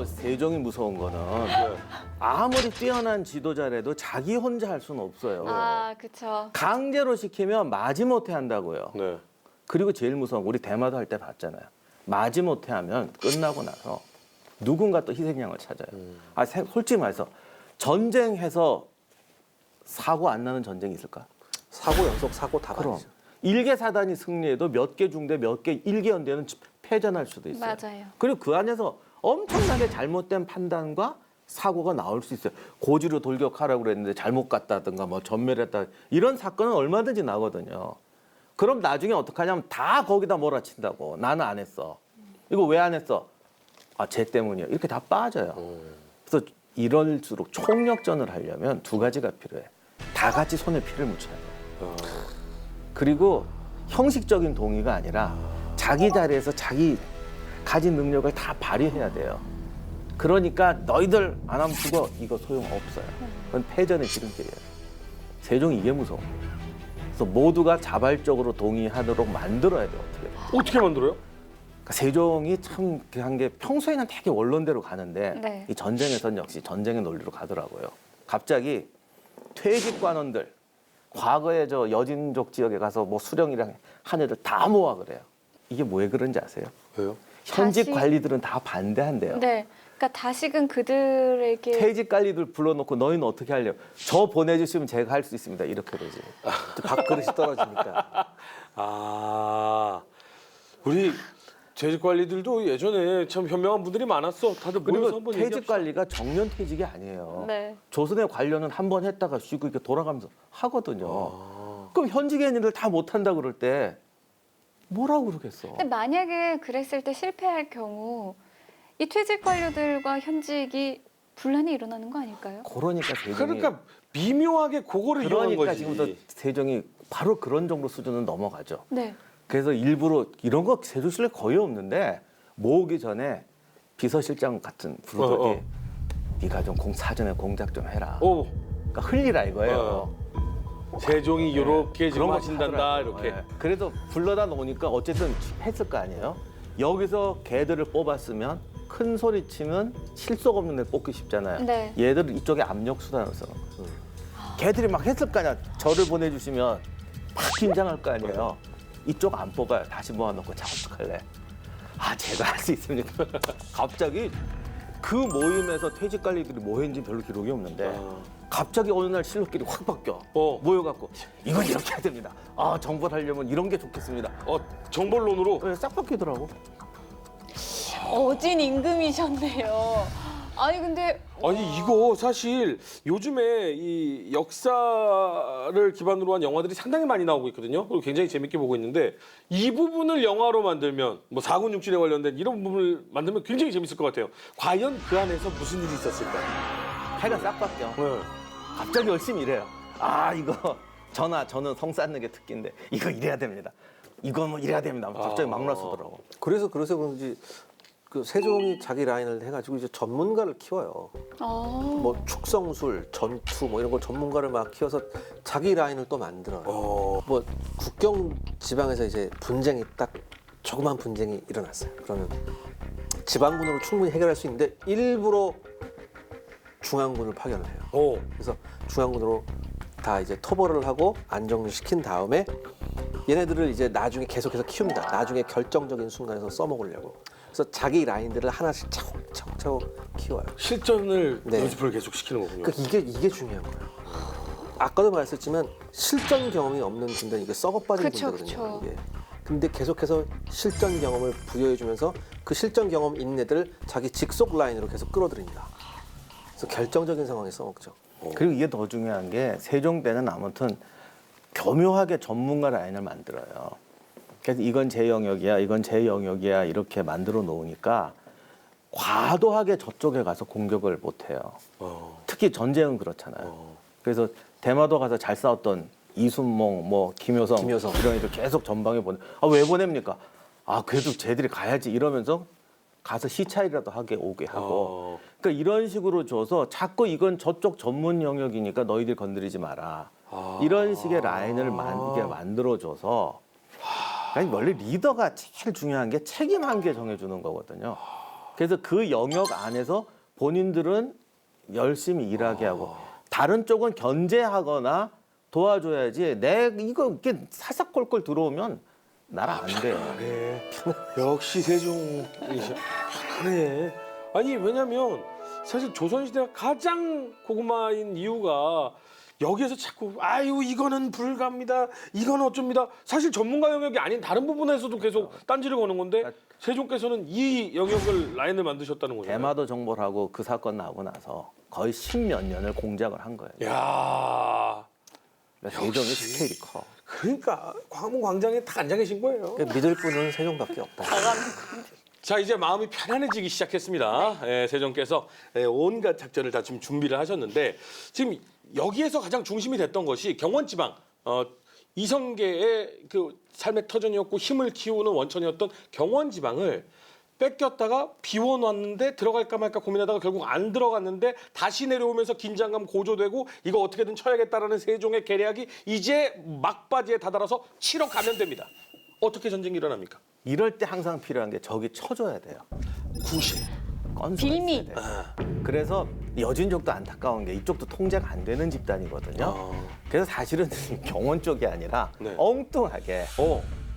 세종이 무서운 거는 네. 아무리 뛰어난 지도자라도 자기 혼자 할 수는 없어요. 아, 그쵸. 강제로 시키면 마지못해 한다고요. 네. 그리고 제일 무서운 거 우리 대마도 할 때 봤잖아요. 마지못해 하면 끝나고 나서 누군가 또 희생양을 찾아요. 솔직히 말해서 전쟁해서 사고 안 나는 전쟁이 있을까? 사고 연속 사고 다 그럼 받죠. 일개 사단이 승리해도 몇 개 중대, 몇 개 일개 연대는 패전할 수도 있어요. 맞아요. 그리고 그 안에서 엄청나게 잘못된 판단과 사고가 나올 수 있어요. 고지로 돌격하라고 그랬는데 잘못 갔다든가 뭐 전멸했다 이런 사건은 얼마든지 나거든요. 그럼 나중에 어떡하냐면 다 거기다 몰아친다고. 나는 안 했어. 이거 왜 안 했어? 아, 쟤 때문이야. 이렇게 다 빠져요. 그래서 이럴수록 총력전을 하려면 두 가지가 필요해. 다 같이 손에 피를 묻혀야 돼요. 그리고 형식적인 동의가 아니라 자기 자리에서 자기 가진 능력을 다 발휘해야 돼요. 그러니까 너희들 안 하면 죽어. 이거 소용없어요. 그건 패전의 지름길이에요. 세종이 이게 무서워. 그래서 모두가 자발적으로 동의하도록 만들어야 돼요. 어떻게 만들어요? 그러니까 세종이 참 한 게 평소에는 되게 원론대로 가는데 네. 이 전쟁에선 역시 전쟁의 논리로 가더라고요. 갑자기 퇴직관원들 과거에 저 여진족 지역에 가서 뭐 수령이랑 한 애들 다 모아 그래요. 이게 왜 그런지 아세요? 왜요? 현직 다시- 관리들은 다 반대한대요. 네. 그러니까 다시금 그들에게 퇴직 관리들 불러놓고 너희는 어떻게 하려고? 저 보내주시면 제가 할 수 있습니다. 이렇게 되지. 밥그릇이 떨어지니까. 아, 우리 퇴직 관리들도 예전에 참 현명한 분들이 많았어. 다들 모여서 그리고 한번 퇴직 얘기합시다. 관리가 정년 퇴직이 아니에요. 네. 조선의 관료는 한 번 했다가 쉬고 이렇게 돌아가면서 하거든요. 그럼 현직의 애들 다 못한다 그럴 때 뭐라고 그러겠어? 근데 만약에 그랬을 때 실패할 경우 이 퇴직 관료들과 현직이 분란이 일어나는 거 아닐까요? 그러니까 세종이 그러니까 미묘하게 그거를 이용한 그러니까 거지. 지금부터 세종이 바로 그런 정도 수준은 넘어가죠. 네. 그래서 일부러 이런 거 세조실에 거의 없는데 모으기 전에 비서실장 같은 부르더니 네가 좀 사전에 공작 좀 해라. 오, 그러니까 흘리라 이거예요. 세종이 이렇게 지금 그런 거 하신단다 하더라고요. 이렇게. 예. 그래서 불러다 놓으니까 어쨌든 했을 거 아니에요. 여기서 개들을 뽑았으면 큰 소리 치면 실속 없는 애 뽑기 쉽잖아요. 네. 얘들 이쪽에 압력 수단을 써. 개들이 막 했을 거 아니야. 저를 보내주시면 막 긴장할 거 아니에요. 이쪽 안 뽑아요. 다시 모아놓고 자 어떡할래? 아 제가 할 수 있습니까? 갑자기 그 모임에서 퇴직 관리들이 뭐 했는지 별로 기록이 없는데 갑자기 어느 날 실록길이 확 바뀌어. 모여갖고 이건 이렇게 해야 됩니다. 아 정벌 하려면 이런 게 좋겠습니다. 정벌론으로. 네, 싹 바뀌더라고. 어진 임금이셨네요. 아니 근데 아니 이거 사실 요즘에 이 역사를 기반으로 한 영화들이 상당히 많이 나오고 있거든요. 그리고 굉장히 재밌게 보고 있는데 이 부분을 영화로 만들면 뭐 4군 6진에 관련된 이런 부분을 만들면 굉장히 재밌을 것 같아요. 과연 그 안에서 무슨 일이 있었을까요? 해가 싹 바뀌어. 네. 갑자기 열심히 일해요. 아 이거 저는 성 쌓는 게 특기인데 이거 이래야 됩니다. 이거 뭐 이래야 됩니다. 갑자기 막 나서더라고. 그래서 그런지 그 세종이 자기 라인을 해가지고 이제 전문가를 키워요. 뭐 축성술, 전투 뭐 이런 걸 전문가를 막 키워서 자기 라인을 또 만들어요. 뭐 국경 지방에서 이제 분쟁이 딱 조그만 분쟁이 일어났어요. 그러면 지방군으로 충분히 해결할 수 있는데 일부러 중앙군을 파견을 해요. 그래서 중앙군으로 다 이제 토벌을 하고 안정시킨 다음에 얘네들을 이제 나중에 계속해서 키웁니다. 나중에 결정적인 순간에서 써먹으려고. 그래서 자기 라인들을 하나씩 차곡차곡 키워요. 실전을 네. 연습을 계속 시키는 거군요. 그러니까 이게 중요한 거예요. 아까도 말했지만 실전 경험이 없는 군대는 이게 썩어빠진 그쵸, 군대거든요. 그쵸. 이게. 근데 계속해서 실전 경험을 부여해주면서 그 실전 경험 있는 애들 자기 직속 라인으로 계속 끌어들입니다. 그래서 결정적인 상황에 써먹죠. 그리고 이게 더 중요한 게 세종 때는 아무튼 교묘하게 전문가 라인을 만들어요. 그래서 이건 제 영역이야, 이건 제 영역이야 이렇게 만들어 놓으니까 과도하게 저쪽에 가서 공격을 못 해요. 특히 전쟁은 그렇잖아요. 그래서 대마도 가서 잘 싸웠던 이순몽, 뭐 김효성 이런 애들 계속 전방에 보내. 아, 왜 보냅니까? 아 그래도 쟤들이 가야지 이러면서 가서 시찰이라도 하게 오게 하고. 그러니까 이런 식으로 줘서 자꾸 이건 저쪽 전문 영역이니까 너희들 건드리지 마라. 이런 식의 라인을 만들어줘서 그러니까 원래 리더가 제일 중요한 게 책임 한계 정해주는 거거든요. 그래서 그 영역 안에서 본인들은 열심히 일하게 하고 다른 쪽은 견제하거나 도와줘야지 이거 이렇게 사사콜콜 들어오면 나라 안 돼요. 역시 세종이 편하네. 아니 왜냐면 사실 조선시대가 가장 고구마인 이유가 여기에서 자꾸 아유 이거는 불가합니다. 이거는 어쩝니다. 사실 전문가 영역이 아닌 다른 부분에서도 계속 딴지를 거는 건데 세종께서는 이 영역을 라인을 만드셨다는 거죠. 대마도 정벌하고 그 사건 나오고 나서 거의 10몇 년을 공작을 한 거예요. 야 그러니까 세종이 스케일이 커. 그러니까 광화문 광장에 딱 앉아 계신 거예요. 그러니까 믿을 분은 세종밖에 없다. 자 이제 마음이 편안해지기 시작했습니다. 예, 세종께서 온갖 작전을 다 지금 준비를 하셨는데 지금 여기에서 가장 중심이 됐던 것이 경원지방 이성계의 그 삶의 터전이었고 힘을 키우는 원천이었던 경원지방을 뺏겼다가 비워놨는데 들어갈까 말까 고민하다가 결국 안 들어갔는데 다시 내려오면서 긴장감 고조되고 이거 어떻게든 쳐야겠다라는 세종의 계략이 이제 막바지에 다다라서 치러 가면 됩니다. 어떻게 전쟁이 일어납니까? 이럴 때 항상 필요한 게 적이 쳐줘야 돼요. 구실. 건수가 빌미. 있어야 돼요. 그래서 여진족도 안타까운 게 이쪽도 통제가 안 되는 집단이거든요. 그래서 사실은 경원 쪽이 아니라 네. 엉뚱하게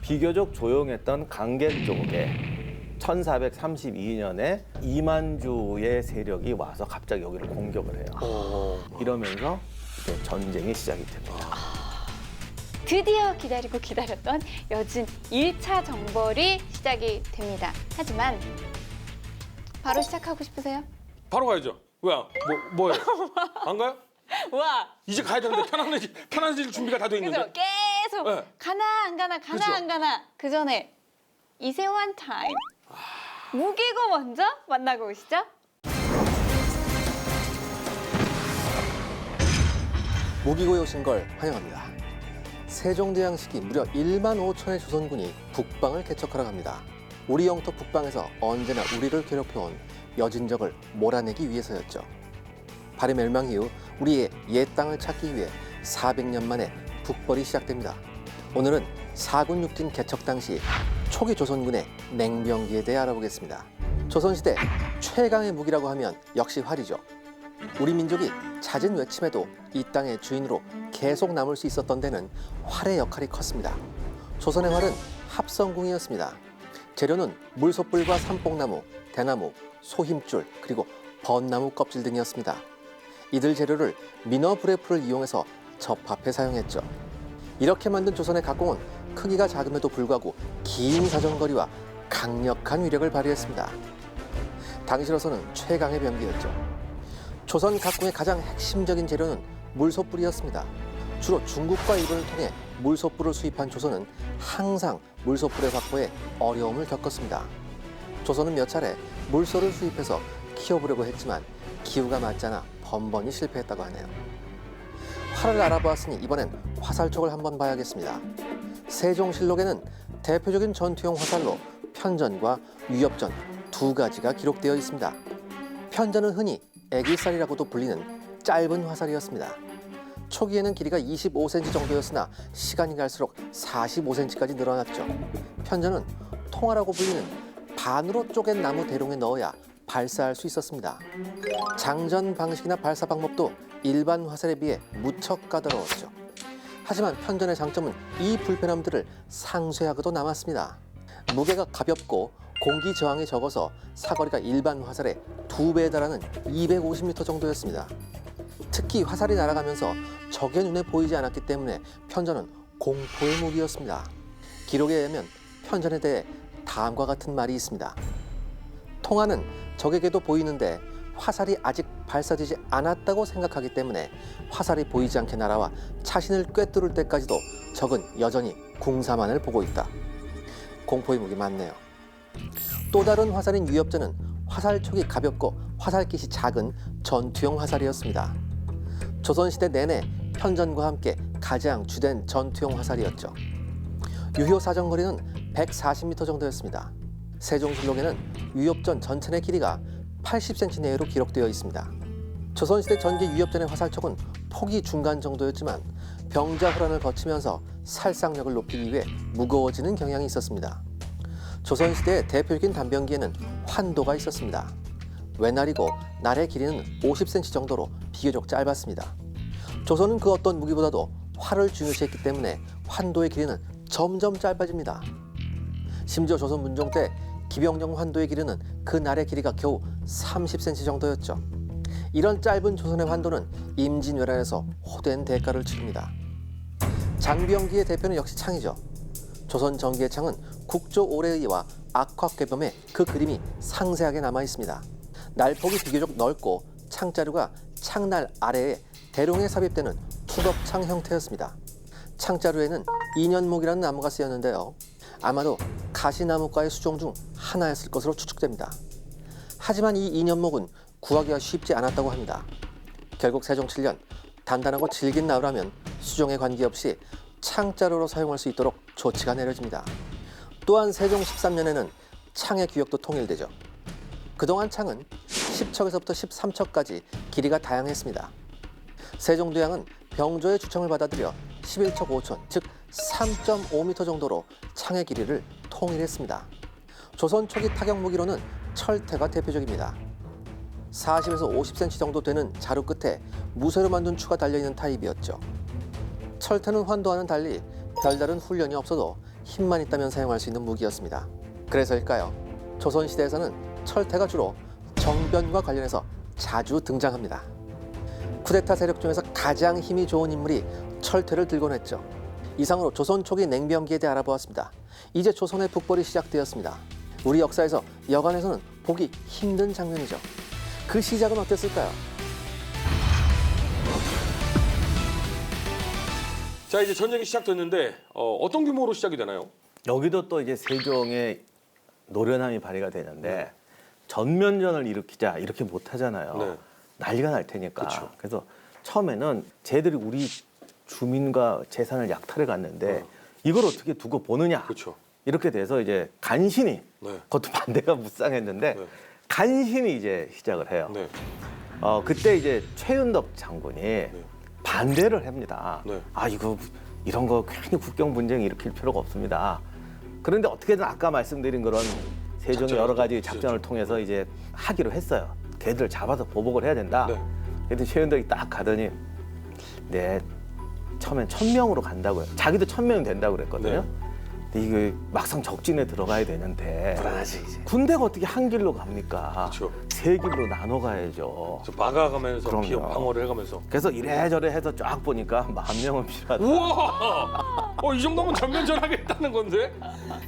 비교적 조용했던 강계 쪽에 1432년에 이만주의 세력이 와서 갑자기 여기를 공격을 해요. 이러면서 이제 전쟁이 시작이 됩니다. 드디어 기다리고 기다렸던 여진 1차 정벌이 시작이 됩니다. 하지만 바로 시작하고 싶으세요? 바로 가야죠. 왜요? 뭐예요? 안 가요? 와, 이제 가야 되는데 편안해질 준비가 다 돼 그래서 있는데. 계속 네. 가나 안 가나 가나 그죠? 안 가나 그 전에 이세환 타임 무기고 먼저 만나고 오시죠. 무기고에 오신 걸 환영합니다. 세종대왕 시기 무려 1만 5천의 조선군이 북방을 개척하러 갑니다. 우리 영토 북방에서 언제나 우리를 괴롭혀온 여진적을 몰아내기 위해서였죠. 발해 멸망 이후 우리의 옛 땅을 찾기 위해 400년 만에 북벌이 시작됩니다. 오늘은 사군 육진 개척 당시 초기 조선군의 냉병기에 대해 알아보겠습니다. 조선시대 최강의 무기라고 하면 역시 활이죠. 우리 민족이 잦은 외침에도 이 땅의 주인으로 계속 남을 수 있었던 데는 활의 역할이 컸습니다. 조선의 활은 합성궁이었습니다. 재료는 물소뿔과 삼뽕나무, 대나무, 소힘줄, 그리고 벚나무 껍질 등이었습니다. 이들 재료를 민어브레프를 이용해서 접합해 사용했죠. 이렇게 만든 조선의 각공은 크기가 작음에도 불구하고 긴 사정거리와 강력한 위력을 발휘했습니다. 당시로서는 최강의 병기였죠. 조선 각궁의 가장 핵심적인 재료는 물소뿔이었습니다. 주로 중국과 일본을 통해 물소뿔을 수입한 조선은 항상 물소뿔의 확보에 어려움을 겪었습니다. 조선은 몇 차례 물소를 수입해서 키워보려고 했지만 기후가 맞지 않아 번번이 실패했다고 하네요. 활을 알아보았으니 이번엔 화살촉을 한번 봐야겠습니다. 세종실록에는 대표적인 전투용 화살로 편전과 위협전 두 가지가 기록되어 있습니다. 편전은 흔히 애기살이라고도 불리는 짧은 화살이었습니다. 초기에는 길이가 25cm 정도였으나 시간이 갈수록 45cm까지 늘어났죠. 편전은 통화라고 불리는 반으로 쪼갠 나무 대롱에 넣어야 발사할 수 있었습니다. 장전 방식이나 발사 방법도 일반 화살에 비해 무척 까다로웠죠. 하지만 편전의 장점은 이 불편함들을 상쇄하고도 남았습니다. 무게가 가볍고 공기 저항이 적어서 사거리가 일반 화살의 2배에 달하는 250m 정도였습니다. 특히 화살이 날아가면서 적의 눈에 보이지 않았기 때문에 편전은 공포의 무기였습니다. 기록에 의하면 편전에 대해 다음과 같은 말이 있습니다. 통화는 적에게도 보이는데 화살이 아직 발사되지 않았다고 생각하기 때문에 화살이 보이지 않게 날아와 자신을 꿰뚫을 때까지도 적은 여전히 궁사만을 보고 있다. 공포의 무기 맞네요. 또 다른 화살인 위협전은 화살촉이 가볍고 화살깃이 작은 전투용 화살이었습니다. 조선시대 내내 편전과 함께 가장 주된 전투용 화살이었죠. 유효 사정거리는 140m 정도였습니다. 세종실록에는 위협전 전체의 길이가 80cm 내외로 기록되어 있습니다. 조선시대 전개 위협전의 화살촉은 폭이 중간 정도였지만 병자 호란을 거치면서 살상력을 높이기 위해 무거워지는 경향이 있었습니다. 조선시대의 대표적인 단병기에는 환도가 있었습니다. 외날이고 날의 길이는 50cm 정도로 비교적 짧았습니다. 조선은 그 어떤 무기보다도 활을 중요시했기 때문에 환도의 길이는 점점 짧아집니다. 심지어 조선 문종 때 기병령 환도의 길이는 그 날의 길이가 겨우 30cm 정도였죠. 이런 짧은 조선의 환도는 임진왜란에서 호된 대가를 치릅니다. 장병기의 대표는 역시 창이죠. 조선 전기의 창은 국조 오래의와 악화괴범의 그 그림이 상세하게 남아 있습니다. 날폭이 비교적 넓고 창자루가 창날 아래에 대롱에 삽입되는 투덕창 형태였습니다. 창자루에는 인연목이라는 나무가 쓰였는데요. 아마도 가시나무과의 수종 중 하나였을 것으로 추측됩니다. 하지만 이 인연목은 구하기가 쉽지 않았다고 합니다. 결국 세종 7년 단단하고 질긴 나무라면 수종에 관계없이 창자루로 사용할 수 있도록 조치가 내려집니다. 또한 세종 13년에는 창의 규격도 통일되죠. 그동안 창은 10척에서부터 13척까지 길이가 다양했습니다. 세종도양은 병조의 주청을 받아들여 11척 5천, 즉 3.5m 정도로 창의 길이를 통일했습니다. 조선 초기 타격 무기로는 철퇴가 대표적입니다. 40에서 50cm 정도 되는 자루 끝에 무쇠로 만든 추가 달려있는 타입이었죠. 철퇴는 환도와는 달리 별다른 훈련이 없어도 힘만 있다면 사용할 수 있는 무기였습니다. 그래서일까요? 조선시대에서는 철퇴가 주로 정변과 관련해서 자주 등장합니다. 쿠데타 세력 중에서 가장 힘이 좋은 인물이 철퇴를 들곤 했죠. 이상으로 조선 초기 냉병기에 대해 알아보았습니다. 이제 조선의 북벌이 시작되었습니다. 우리 역사에서 여간에서는 보기 힘든 장면이죠. 그 시작은 어땠을까요? 자, 이제 전쟁이 시작됐는데 어떤 규모로 시작이 되나요? 여기도 또 이제 세종의 노련함이 발휘가 되는데 전면전을 일으키자 이렇게 못 하잖아요. 네. 난리가 날 테니까. 그쵸. 그래서 처음에는 쟤들이 우리 주민과 재산을 약탈해 갔는데 이걸 어떻게 두고 보느냐. 그렇죠. 이렇게 돼서 이제 간신히 네. 그것도 반대가 무쌍했는데 네. 간신히 이제 시작을 해요. 네. 그때 이제 최윤덕 장군이 반대를 합니다. 네. 이런 거 괜히 국경 분쟁 일으킬 필요가 없습니다. 그런데 어떻게든 아까 말씀드린 그런 세종의 여러 가지 작전을 통해서 이제 하기로 했어요. 걔들 잡아서 보복을 해야 된다. 네. 그래도 최윤덕이 딱 가더니 네, 처음엔 1000명으로 간다고요. 자기도 1000명이 된다고 그랬거든요. 네. 근데 이게 막상 적진에 들어가야 되는데 불안하지, 이제. 군대가 어떻게 한 길로 갑니까? 그렇죠. 세 길로 나눠 가야죠. 저 막아가면서 그럼요. 피해 방어를 해가면서. 그래서 이래저래 해서 쫙 보니까 10,000명은 필요하다. 우와! 이 정도면 전면전 하겠다는 건데?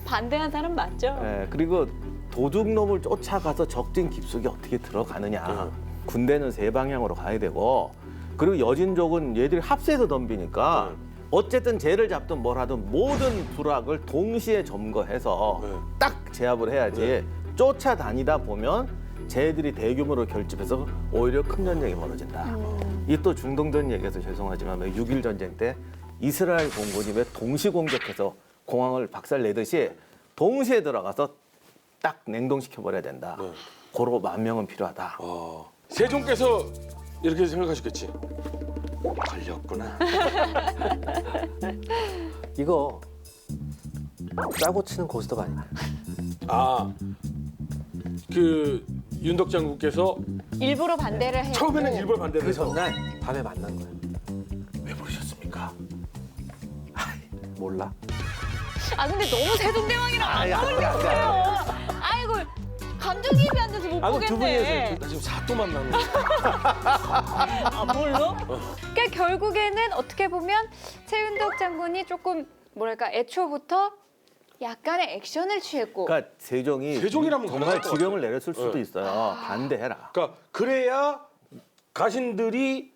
반대한 사람 맞죠? 예, 그리고 도둑놈을 쫓아가서 적진 깊숙이 어떻게 들어가느냐. 네. 군대는 세 방향으로 가야 되고 그리고 여진족은 얘들이 합세해서 덤비니까 네. 어쨌든 쟤를 잡든 뭘 하든 모든 부락을 동시에 점거해서 네. 딱 제압을 해야지 네. 쫓아다니다 보면 쟤들이 대규모로 결집해서 오히려 큰 전쟁이 벌어진다. 이 또 중동전 얘기해서 죄송하지만 6.1 전쟁 때 이스라엘 공군이 왜 동시 공격해서 공항을 박살내듯이 동시에 들어가서 딱 냉동시켜버려야 된다. 네. 고로 10,000명은 필요하다. 세종께서 이렇게 생각하셨겠지. 걸렸구나. 이거 짜고 치는 고스톱 아니야? 그 윤덕 장군께서 일부러 반대를 해. 처음에는 일부러 반대를 그 해서 전날 밤에 만난 거예요. 왜 부르셨습니까? 몰라. 근데 너무 세종대왕이랑 안 어울렸어요. 아이고 감정이입이 안 돼서 못 두 보겠네. 나 지금 사또 만나는 거야. 뭘로? 그러니까 결국에는 어떻게 보면 최윤덕 장군이 조금 뭐랄까 애초부터 약간의 액션을 취했고. 그러니까 세종이라면 정말 가능할 것 지령을 같아요. 내렸을 수도 네. 있어요. 반대해라. 그러니까 그래야 가신들이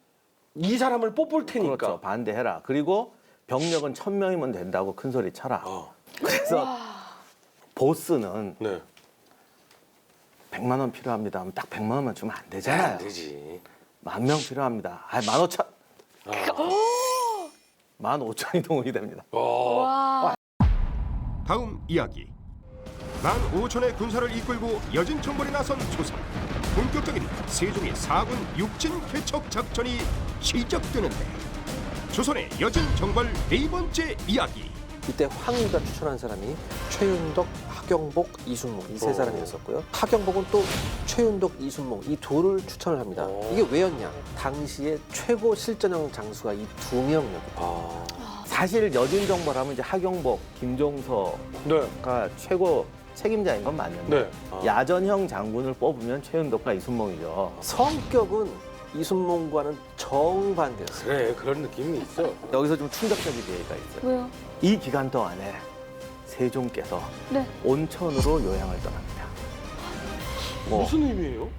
이 사람을 뽑을 테니까. 그렇죠. 반대해라. 그리고 병력은 1,000명이면 된다고 큰 소리 쳐라. 그래서 보스는 네. 100만 원 필요합니다. 하면 딱 100만 원만 주면 안 되잖아요. 안 되지. 10,000명 필요합니다. 15,000. 15,000이 동원이 됩니다. 와. 다음 이야기. 15,000의 군사를 이끌고 여진 정벌에 나선 조선. 본격적인 세종의 4군 육진 개척 작전이 시작되는데 조선의 여진 정벌 네 번째 이야기. 이때 황희가 추천한 사람이 최윤덕, 하경복, 이순몽 이 세 사람이었었고요. 하경복은 또 최윤덕, 이순몽 이 둘을 추천을 합니다. 이게 왜였냐? 당시에 최고 실전형 장수가 이 두 명이었거든요. 사실 여진 정벌하면 이제 하경복, 김종서가 네. 최고 책임자인 건 맞는데 네. 야전형 장군을 뽑으면 최윤덕과 이순몽이죠. 성격은 이순문과는 정반대였어요. 그래 그런 느낌이 있어. 여기서 좀 충격적인 얘기가 있어요. 왜요? 이 기간 동안에 세종께서 네. 온천으로 요양을 떠납니다. 뭐 무슨 의미예요?